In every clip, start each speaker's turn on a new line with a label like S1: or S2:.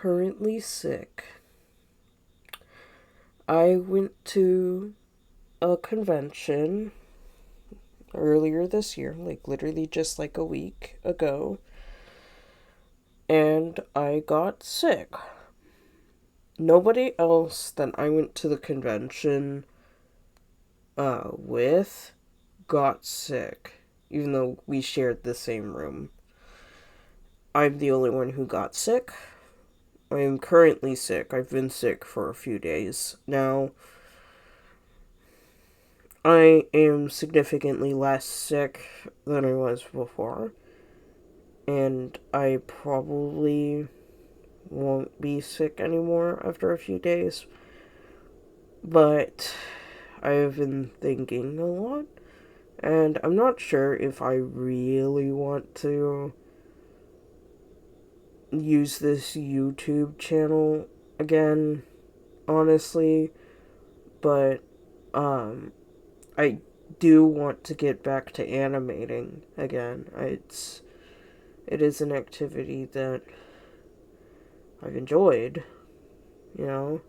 S1: currently sick. I went to a convention earlier this year, like literally just like a week ago, and I got sick. Nobody else that I went to the convention with got sick, even though we shared the same room. I'm the only one who got sick. I am currently sick. I've been sick for a few days now. I am significantly less sick than I was before, and I probably won't be sick anymore after a few days. But I've been thinking a lot, and I'm not sure if I really want to use this YouTube channel again, honestly, but I do want to get back to animating again. It is an activity that I've enjoyed, you know.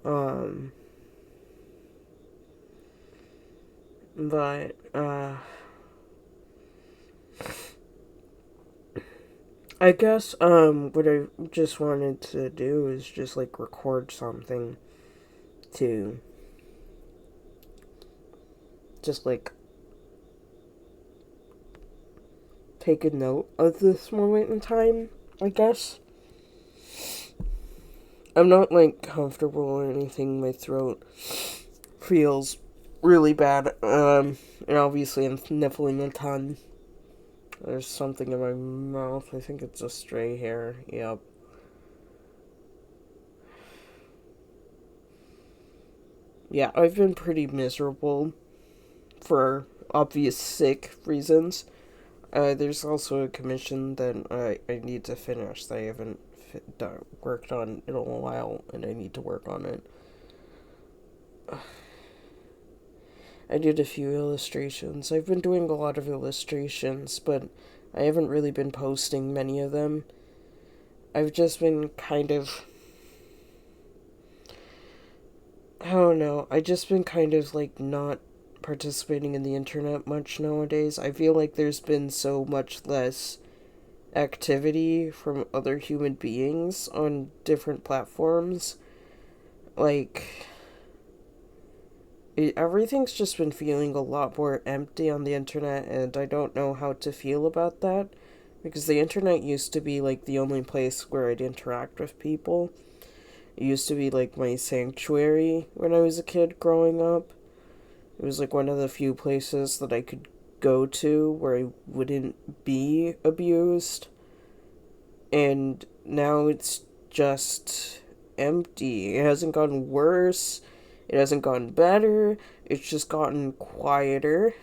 S1: Um but I guess what I just wanted to do is just like record something to just like take a note of this moment in time, I guess. I'm not like comfortable or anything. My throat feels really bad. And obviously I'm sniffling a ton. There's something in my mouth. I think it's a stray hair. Yep. Yeah, I've been pretty miserable for obvious sick reasons. There's also a commission that I need to finish that I haven't worked on in a while, and I need to work on it. I did a few illustrations. I've been doing a lot of illustrations, but I haven't really been posting many of them. I've just been kind of. I don't know. I just been kind of like not participating in the internet much nowadays. I feel like there's been so much less activity from other human beings on different platforms. Like, everything's just been feeling a lot more empty on the internet, and I don't know how to feel about that. Because the internet used to be like the only place where I'd interact with people. It used to be like my sanctuary when I was a kid growing up. It was like one of the few places that I could go to where I wouldn't be abused. And now it's just empty. It hasn't gotten worse. It hasn't gotten better. It's just gotten quieter.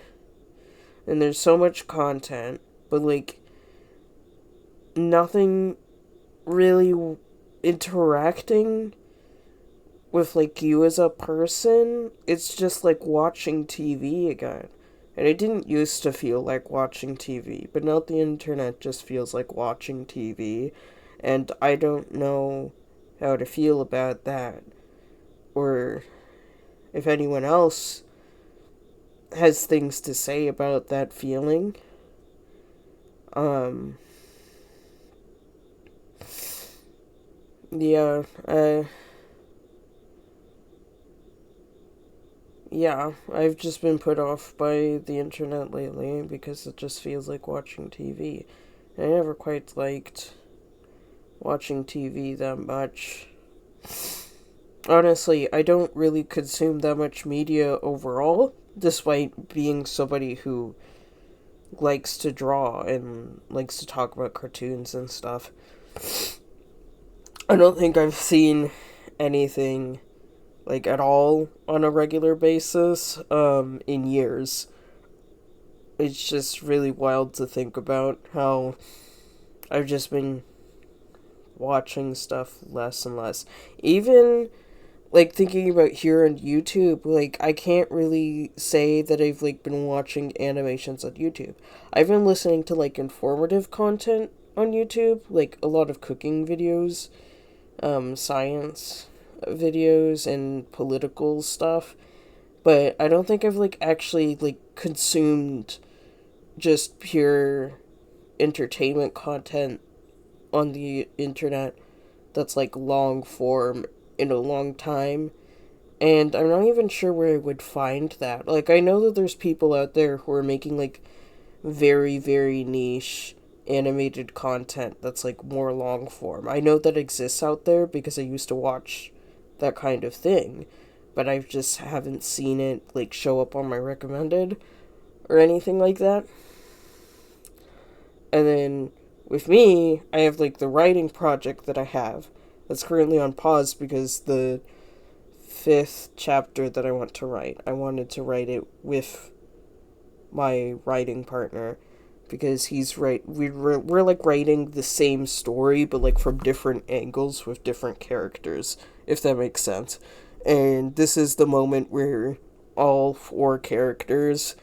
S1: And there's so much content, but like nothing really interacting with like you as a person. It's just like watching TV again. And it didn't used to feel like watching TV, but now the internet just feels like watching TV. And I don't know how to feel about that. Or if anyone else has things to say about that feeling. Um, yeah, yeah, I've just been put off by the internet lately because it just feels like watching TV. I never quite liked watching TV that much. Honestly, I don't really consume that much media overall, despite being somebody who likes to draw and likes to talk about cartoons and stuff. I don't think I've seen anything like at all on a regular basis in years. It's just really wild to think about how I've just been watching stuff less and less. Even like thinking about here on YouTube, like I can't really say that I've like been watching animations on YouTube. I've been listening to like informative content on YouTube, like a lot of cooking videos, science videos, and political stuff. But I don't think I've like actually like consumed just pure entertainment content on the internet that's like long form in a long time. And I'm not even sure where I would find that. Like, I know that there's people out there who are making like very, very niche animated content that's like more long form. I know that exists out there because I used to watch that kind of thing, but I just haven't seen it like show up on my recommended or anything like that. And then with me, I have like the writing project that I have that's currently on pause because the fifth chapter that I want to write, I wanted to write it with my writing partner because we're like writing the same story but like from different angles with different characters, if that makes sense. And this is the moment where all four characters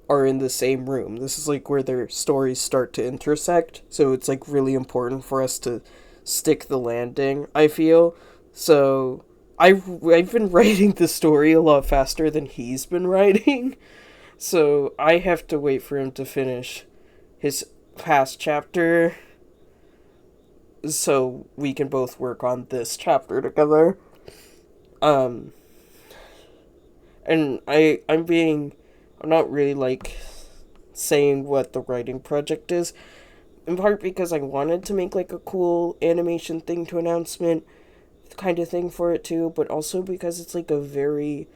S1: are in the same room. This is like where their stories start to intersect, so it's like really important for us to stick the landing, I feel. So I've been writing the story a lot faster than he's been writing. So I have to wait for him to finish his past chapter so we can both work on this chapter together. Um and I'm not really like saying what the writing project is, in part because I wanted to make like a cool animation thing to announcement kind of thing for it too, but also because it's like a very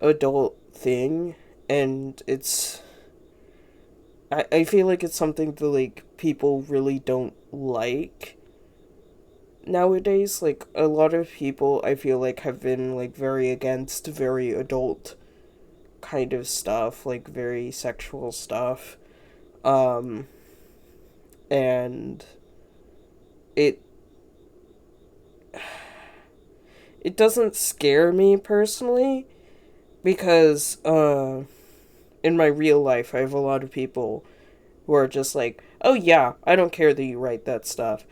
S1: adult thing, and I feel like it's something that like people really don't like nowadays. Like a lot of people I feel like have been like very against very adult kind of stuff, like very sexual stuff. Um and it it doesn't scare me personally because in my real life I have a lot of people who are just like, "Oh yeah, I don't care that you write that stuff."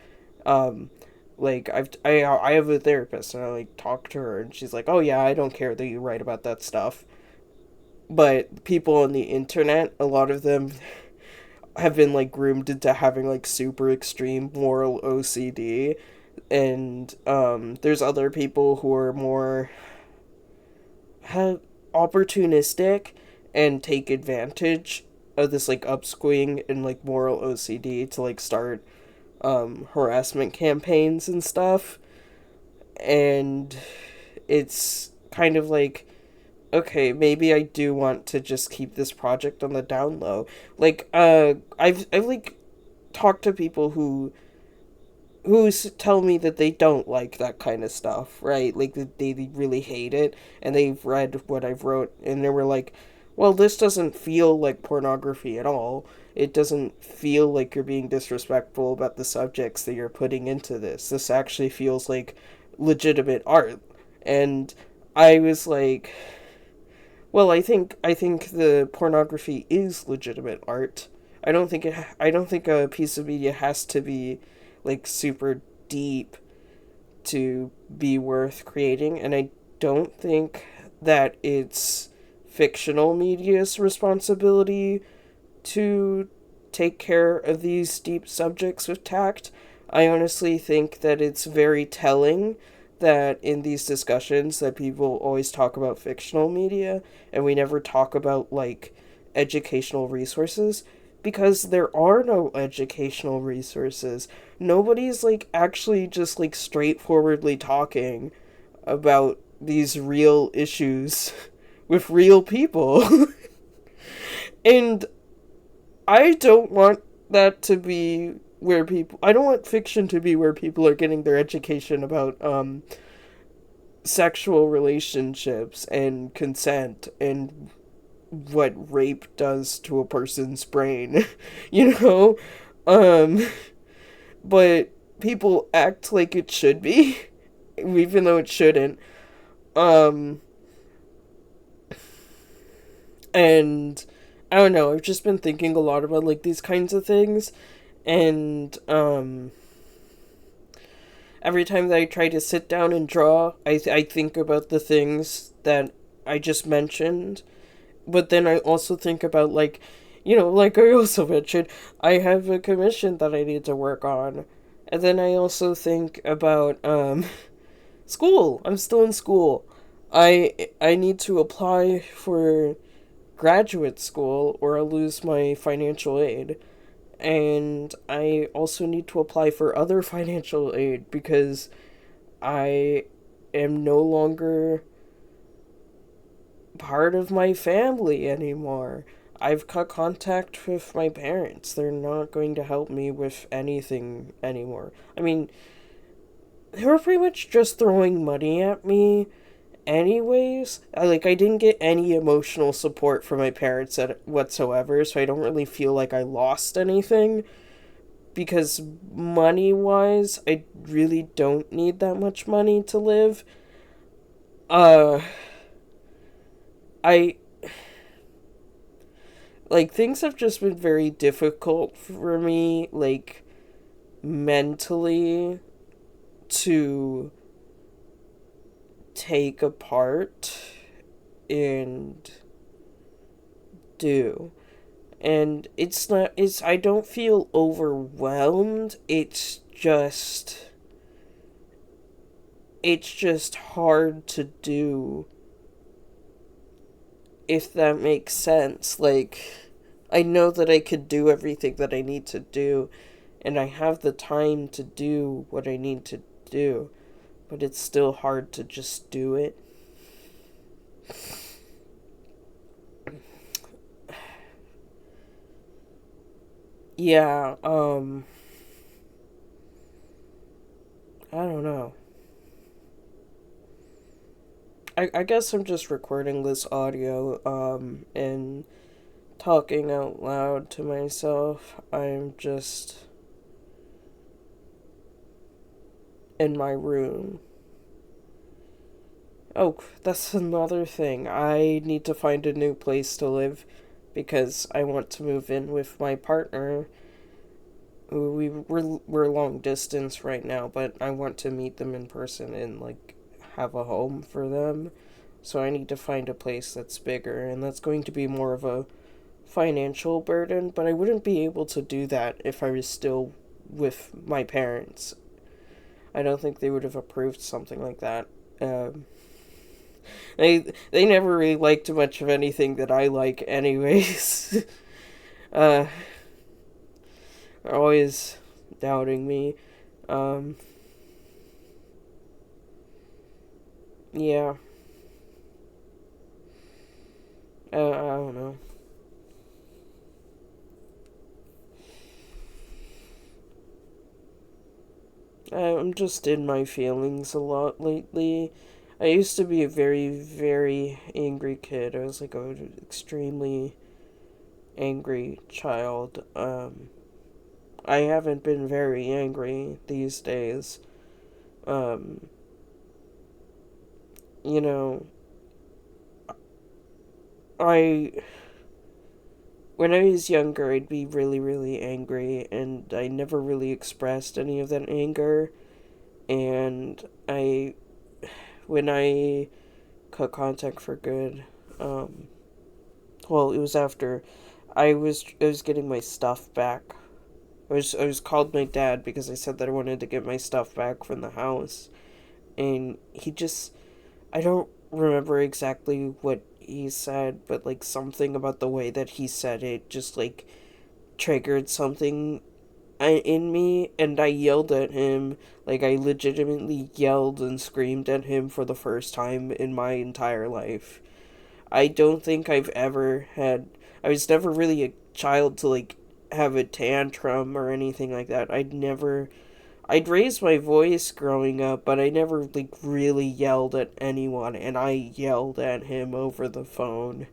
S1: Um like I have a therapist and I like talk to her and she's like, "Oh yeah, I don't care that you write about that stuff." But people on the internet, a lot of them have been like groomed into having like super extreme moral OCD, and there's other people who are more opportunistic and take advantage of this like upswing in like moral OCD to like start harassment campaigns and stuff. And it's kind of like, okay, maybe I do want to just keep this project on the down low. Like, I've like talked to people who tell me that they don't like that kind of stuff, right? Like that they really hate it, and they've read what I've wrote, and they were like, "Well, this doesn't feel like pornography at all. It doesn't feel like you're being disrespectful about the subjects that you're putting into this. This actually feels like legitimate art." And I was like, "Well, I think the pornography is legitimate art. I don't think a piece of media has to be like super deep to be worth creating, and I don't think that it's fictional media's responsibility to take care of these deep subjects with tact. I honestly think that it's very telling that in these discussions that people always talk about fictional media and we never talk about like educational resources, because there are no educational resources. Nobody's like actually just like straightforwardly talking about these real issues with real people. And I don't want that to be where people. I don't want fiction to be where people are getting their education about sexual relationships and consent and what rape does to a person's brain, you know? Um, but people act like it should be, even though it shouldn't. Um, and I don't know, I've just been thinking a lot about like these kinds of things, And every time that I try to sit down and draw, I think about the things that I just mentioned. But then I also think about, like, like I also mentioned, I have a commission that I need to work on. And then I also think about school. I'm still in school. I need to apply for graduate school or I'll lose my financial aid. And I also need to apply for other financial aid because I am no longer part of my family anymore. I've cut contact with my parents. They're not going to help me with anything anymore. I mean, they were pretty much just throwing money at me anyways. I didn't get any emotional support from my parents whatsoever, so I don't really feel like I lost anything because money wise, I really don't need that much money to live. Uh I things have just been very difficult for me, like, mentally, to take apart and do. And it's not, it's, I don't feel overwhelmed. It's just hard to do, if that makes sense. Like, I know that I could do everything that I need to do, and I have the time to do what I need to do, but it's still hard to just do it. Yeah, I don't know. I guess I'm just recording this audio, and talking out loud to myself. I'm just in my room. Oh, that's another thing. I need to find a new place to live because I want to move in with my partner. We're long distance right now, but I want to meet them in person and, like, have a home for them. So I need to find a place that's bigger, and that's going to be more of a financial burden, but I wouldn't be able to do that if I was still with my parents. I don't think they would have approved something like that. Um, they never really liked much of anything that I like, anyways. uh, they're always doubting me. Um, yeah, I don't know. I'm just in my feelings a lot lately. I used to be a very, very angry kid. I was like an extremely angry child. I haven't been very angry these days. Um, you know, I when I was younger, I'd be really, really angry, and I never really expressed any of that anger. And when I cut contact for good, um, well, it was after I was getting my stuff back. I was called my dad because I said that I wanted to get my stuff back from the house, and I don't remember exactly what he said, but, like, something about the way that he said it just, like, triggered something in me, and I yelled at him. Like, I legitimately yelled and screamed at him for the first time in my entire life. I don't think I was never really a child to, like, have a tantrum or anything like that. I'd raised my voice growing up, but I never, like, really yelled at anyone, and I yelled at him over the phone.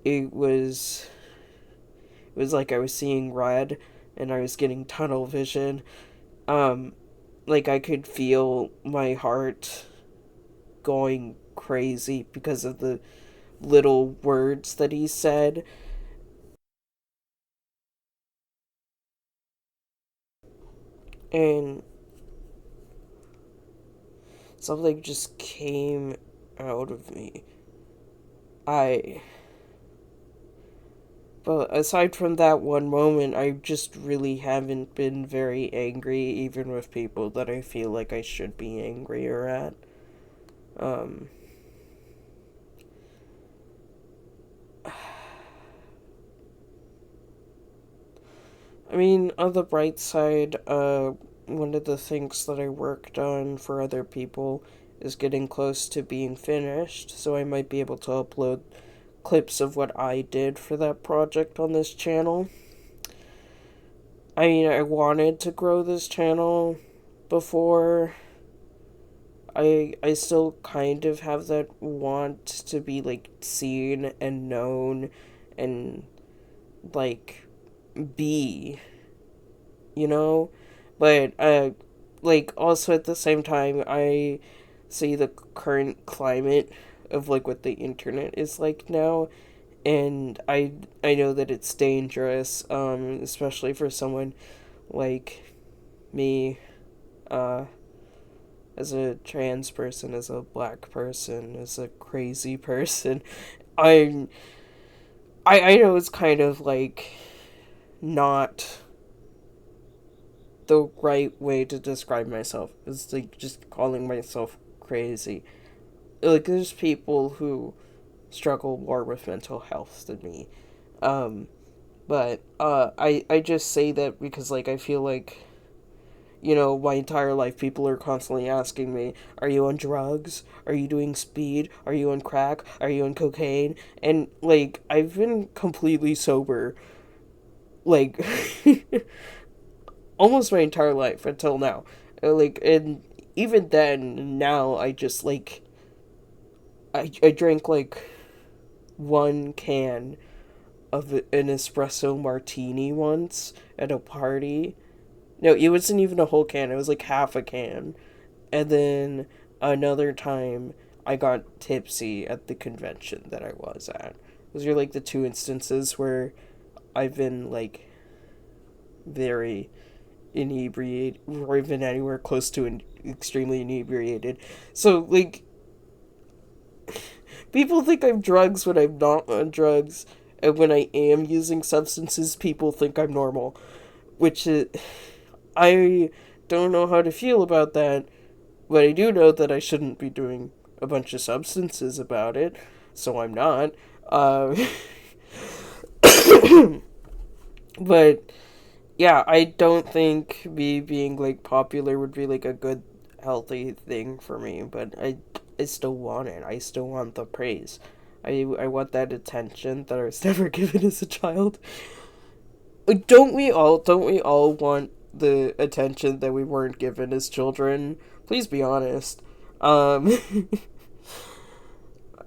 S1: It was it was like I was seeing red and I was getting tunnel vision. Um like, I could feel my heart going crazy because of the little words that he said. and something just came out of me. I But aside from that one moment, I just really haven't been very angry, even with people that I feel like I should be angrier at. Um, I mean, on the bright side, one of the things that I worked on for other people is getting close to being finished, so I might be able to upload clips of what I did for that project on this channel. I mean, I wanted to grow this channel before. I still kind of have that want to be like seen and known and like be, you know? But like also at the same time I see the current climate of like what the internet is like now, and I know that it's dangerous, especially for someone like me, uh as a trans person, as a black person, as a crazy person. I I know it's kind of like not the right way to describe myself. It's like just calling myself crazy. Like there's people who struggle more with mental health than me. Um but I just say that because like I feel like, you know, my entire life people are constantly asking me, are you on drugs? Are you doing speed? Are you on crack? Are you on cocaine? And like I've been completely sober like almost my entire life until now. Like, and even then, now I just like I drank like one can of an espresso martini once at a party. No, it wasn't even a whole can. It was like half a can. And then another time I got tipsy at the convention that I was at. Those are like the two instances where I've been like very inebriated, or even anywhere close to extremely inebriated. So like people think I'm drugs when I'm not on drugs, and when I am using substances, people think I'm normal, which is, I don't know how to feel about that, but I do know that I shouldn't be doing a bunch of substances about it, so I'm not. Uh, but yeah, I don't think me being like popular would be like a good, healthy thing for me. But I still want it. I still want the praise. I want that attention that I was never given as a child. Like, don't we all want the attention that we weren't given as children? Please be honest. Um,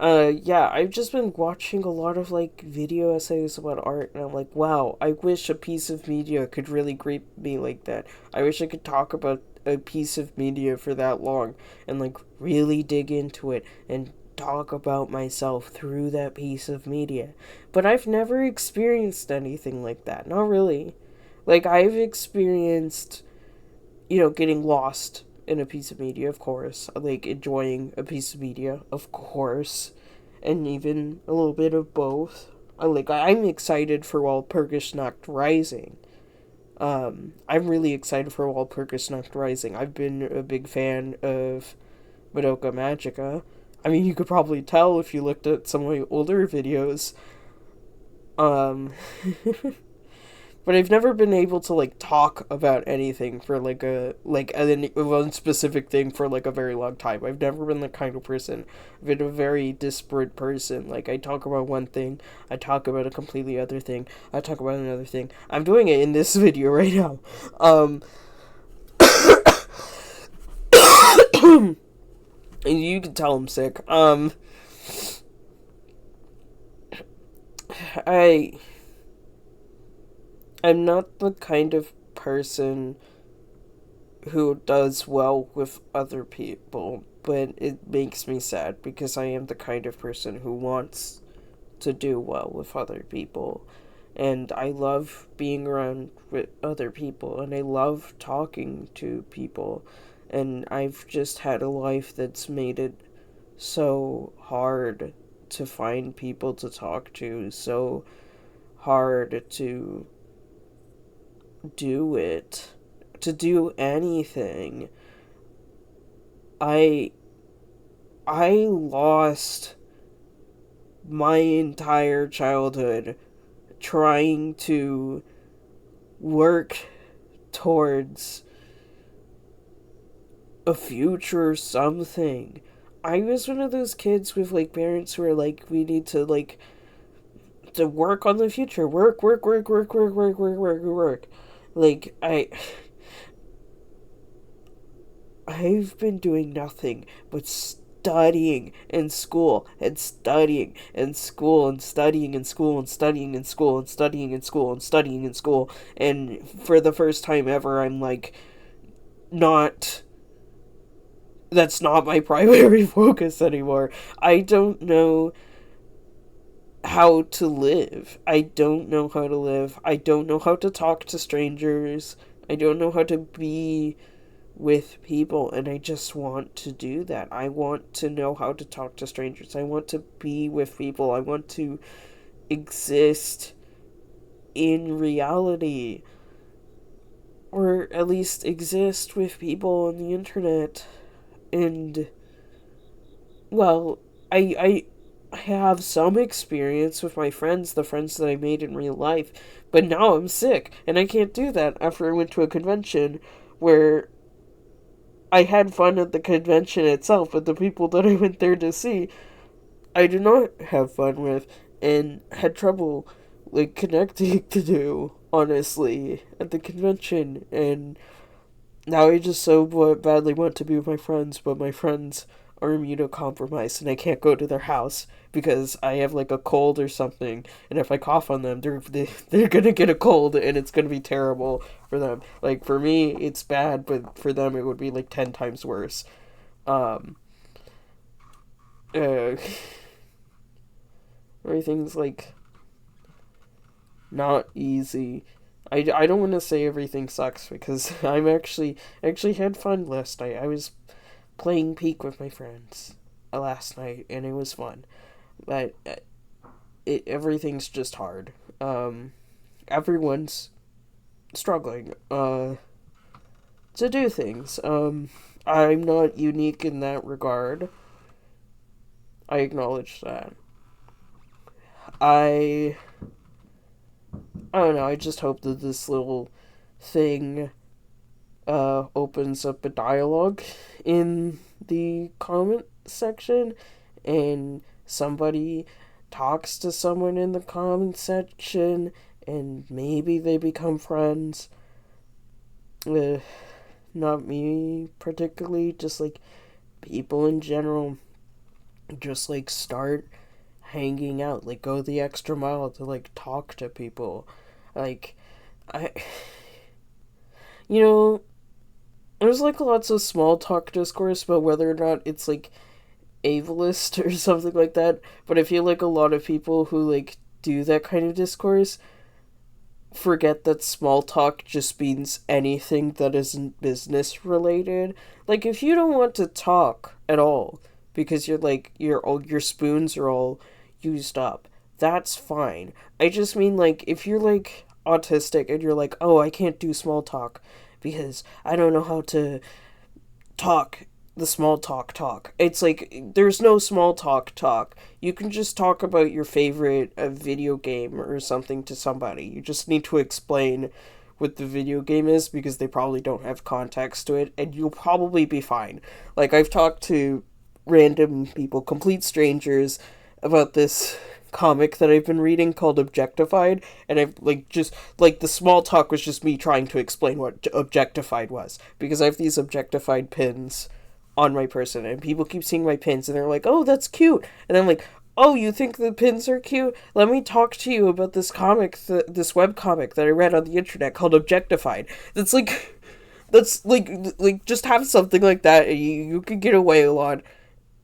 S1: yeah, I've just been watching a lot of like video essays about art, and I'm like, wow, I wish a piece of media could really grip me like that. I wish I could talk about a piece of media for that long and like really dig into it and talk about myself through that piece of media. But I've never experienced anything like that. Not really. Like, I've experienced, you know, getting lost in a piece of media, of course. Like, enjoying a piece of media, of course. And even a little bit of both. I'm excited for Walpurgisnacht Rising. I'm really excited for Walpurgisnacht Rising. I've been a big fan of Madoka Magica. I mean, you could probably tell if you looked at some of my older videos. Um, but I've never been able to like talk about anything for one specific thing for like a very long time. I've never been the kind of person. I've been a very disparate person. Like, I talk about one thing, I talk about a completely other thing, I talk about another thing. I'm doing it in this video right now. And you can tell I'm sick. I I'm not the kind of person who does well with other people, but it makes me sad because I am the kind of person who wants to do well with other people. and I love being around with other people, and I love talking to people, and I've just had a life that's made it so hard to find people to talk to, so hard to do it, to do anything. I I lost my entire childhood trying to work towards a future something. I was one of those kids with like parents who were like, we need to like to work on the future. Work, work, work, work, work, work, work, work, work. Like I've been doing nothing but studying in school and studying in school and studying in school and studying in school and studying in school and studying in school, and for the first time ever I'm like not that's not my primary focus anymore. I don't know how to live. I don't know how to live. I don't know how to talk to strangers. I don't know how to be with people, and I just want to do that. I want to know how to talk to strangers. I want to be with people. I want to exist in reality, or at least exist with people on the internet. And well, I have some experience with my friends, the friends that I made in real life, but now I'm sick and I can't do that after I went to a convention where I had fun at the convention itself, but the people that I went there to see, I did not have fun with and had trouble like connecting to, honestly, at the convention. And now I just so badly want to be with my friends, but my friends are immunocompromised and I can't go to their house because I have like a cold or something, and if I cough on them, they're gonna get a cold and it's gonna be terrible for them. Like for me, it's bad, but for them it would be like 10 times worse. Um, uh, Everything's like not easy. I don't want to say everything sucks because I'm actually had fun last night. I was playing Peak with my friends last night, and it was fun. But everything's just hard. Everyone's struggling to do things. I'm not unique in that regard. I acknowledge that. I I don't know. I just hope that this little thing opens up a dialogue in the comment section, and somebody talks to someone in the comment section, and maybe they become friends. Uh, Not me particularly, just like people in general, just like start hanging out, like go the extra mile to like talk to people. Like, I, you know, there's like lots of small talk discourse about whether or not it's like ableist or something like that, but I feel like a lot of people who like do that kind of discourse forget that small talk just means anything that isn't business related. Like if you don't want to talk at all because you're like your spoons are all used up, that's fine. I just mean like if you're like autistic and you're like, "Oh, I can't do small talk because I don't know how to talk the small talk." It's like there's no small talk. You can just talk about your favorite video game or something to somebody. You just need to explain what the video game is because they probably don't have context to it, and you'll probably be fine. Like I've talked to random people, complete strangers, about this comic that I've been reading called Objectified, and I've like just like the small talk was just me trying to explain what Objectified was because I have these Objectified pins on my person, and people keep seeing my pins and they're like, "Oh, that's cute," and I'm like, "Oh, you think the pins are cute? Let me talk to you about this comic, this web comic that I read on the internet called Objectified." That's like just have something like that, and you can get away a lot,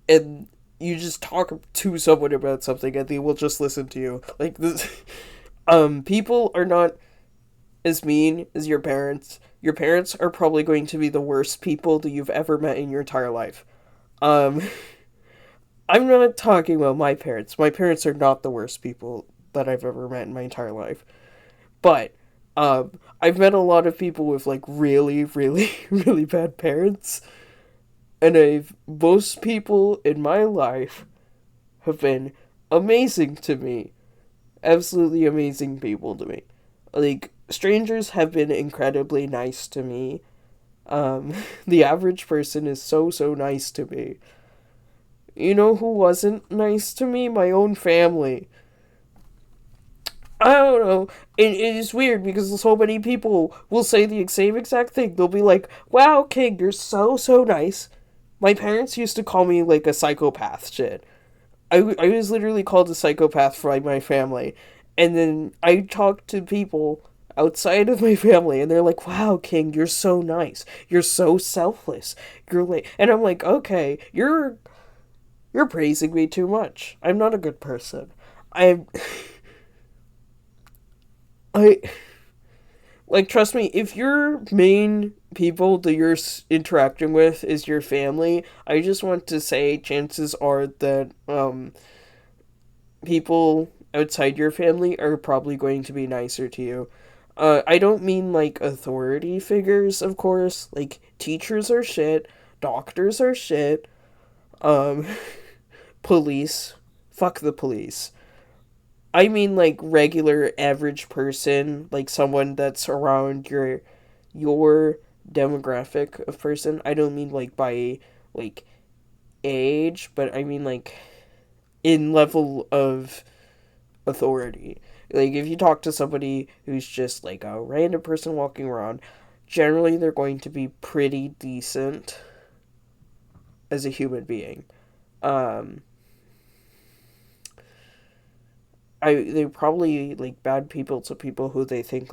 S1: and you just talk to someone about something, and they will just listen to you. Like this, People are not as mean as your parents. Your parents are probably going to be the worst people that you've ever met in your entire life. Um, I'm not talking about my parents. My parents are not the worst people that I've ever met in my entire life. But I've met a lot of people with like really, really, really bad parents, and I've most people in my life have been amazing to me, absolutely amazing people to me. Like strangers have been incredibly nice to me. The average person is so nice to me. You know who wasn't nice to me? My own family. I don't know. It is weird because so many people will say the same exact thing. They'll be like, "Wow, King, you're so nice." My parents used to call me like a psychopath. Shit, I was literally called a psychopath by my family, and then I talked to people outside of my family, and they're like, "Wow, King, you're so nice. You're so selfless. You're like," and I'm like, "Okay, you're praising me too much. I'm not a good person. I'm I." Like, trust me, if your main people that you're interacting with is your family, I just want to say chances are that people outside your family are probably going to be nicer to you. I don't mean like authority figures, of course. Like, teachers are shit, doctors are shit, um, police, fuck the police. I mean like regular average person, like someone that's around your demographic of person. I don't mean like by like age, but I mean like in level of authority. Like if you talk to somebody who's just like a random person walking around, generally they're going to be pretty decent as a human being. Um they're probably like bad people to people who they think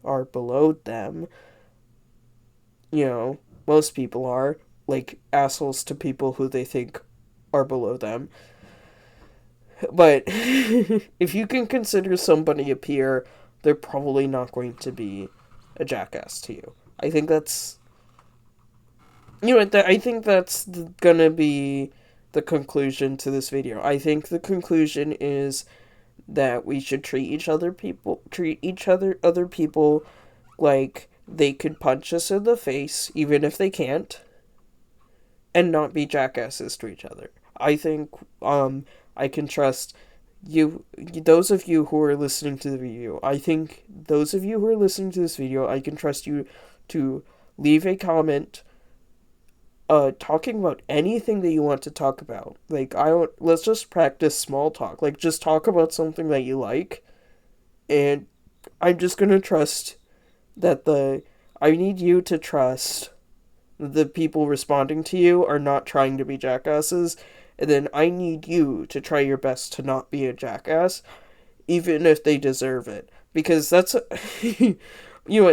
S1: are below them. You know, most people are like assholes to people who they think are below them. But if you can consider somebody a peer, they're probably not going to be a jackass to you. I think that's I think that's gonna be the conclusion to this video. I think the conclusion is that we should treat each other people like they could punch us in the face even if they can't, and not be jackasses to each other. I think I can trust those of you who are listening to the video. I think those of you who are listening to this video, I can trust you to leave a comment talking about anything that you want to talk about. Like I don't let's just practice small talk. Like just talk about something that you like, and I'm just going to trust that I need you to trust the people responding to you are not trying to be jackasses, and then I need you to try your best to not be a jackass, even if they deserve it. Because that's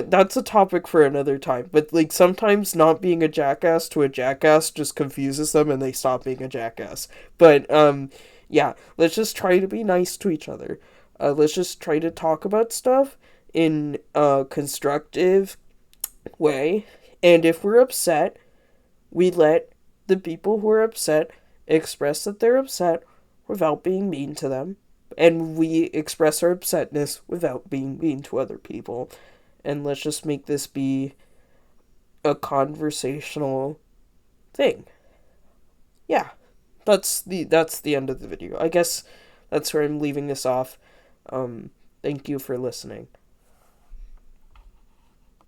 S1: that's a topic for another time. But like sometimes not being a jackass to a jackass just confuses them and they stop being a jackass. But yeah, let's just try to be nice to each other. Let's just try to talk about stuff in a constructive way. And if we're upset, we let the people who are upset express that they're upset without being mean to them. And we express our upsetness without being mean to other people. And let's just make this be a conversational thing. Yeah. That's the end of the video. I guess that's where I'm leaving this off. Thank you for listening.